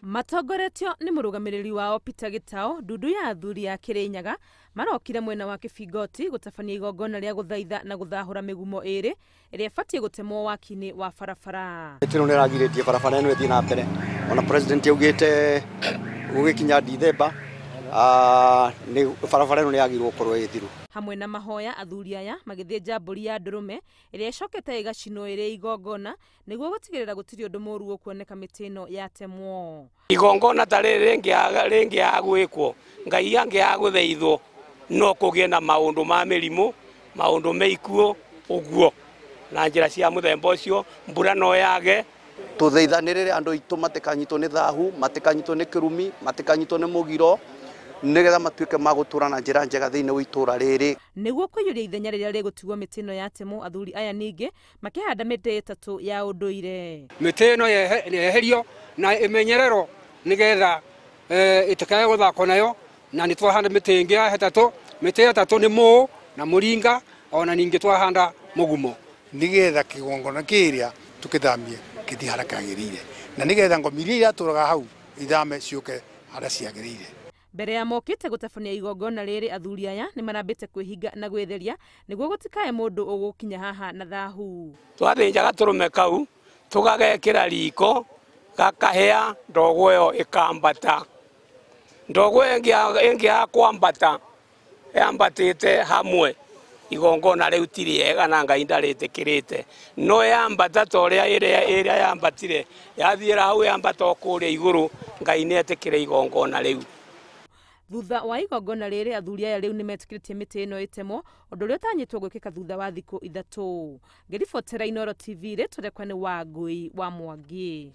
Matongoretio ni murugamiriri wao Peter Gitao, Ndudu ya athuri ya Kirinyaga marokire mwena wa Kibingoti gutabania igongona ria guthaitha na guthahura migumo iri iria ibatie gutemwo wakini wa barabara. Tino niragiritie barabara ino ithii na mbere. Ona president yaugite gugikinya Dithemba ni barabara ino yagirwo korwo ithiru. Hamwe na mahoya athuri aya magithie mburi ya ndurume iria icokete igacino iri igongona niguo gutigirira gutiri undu muru kuoneka mitino yatemwo. Igongona tariri ringi agwikwo ngai yangi aguthaithwo no kugie na maundu ma mirimu maundu meikuo uguo na njira cia muthemba ucio mbura no yage tuthaithanirire andu itu matikanyitwo ni thahu matikanyitwo ni kirumi matikanyitwo ni mugiro nigetha matuike magutura na njira njega thiini wa itura riri niguo kuyuria ithenya riria rigutigwo mitino yatemwo. Athuri aya ningi makihanda miti 3 ya unduire. Mitino yeherio na imenyerero nigetha itikae guthako nayo na ni twahanda miti ingi ya 3 miti ya 3 ni mu na muringa ona ningi twahanda mugumo nigetha kigongona kiria tukithamie kithi harakagirire na nigetha ngomiria ira turaga hau ithame ciuke hara ciagirire. Mbere ya mokite gutabania igongona riri athuri aya ni marambite kwihinga na gwetheria niguo gutikae mundu ugukinya haha na thahu. Twathinja gaturume kau tugagekira riko gakahea ndogo yo ikambata ndogo ingi ya kwambata yambatite hamwe igongona riu tiri yega na ngai ndaritikirite no yambata toria iria yambatire yathiira hau yambata kuria iguru ngai ni etikire igongona riu. Thutha wa igongona riri athuri aya riu ni metikiritie miti ino itemwo undu uria utanyitwo gwikika thutha wa thiku 3. Ngiribotera Inooro TV ri turekwa ni Wangui wa Mwangi.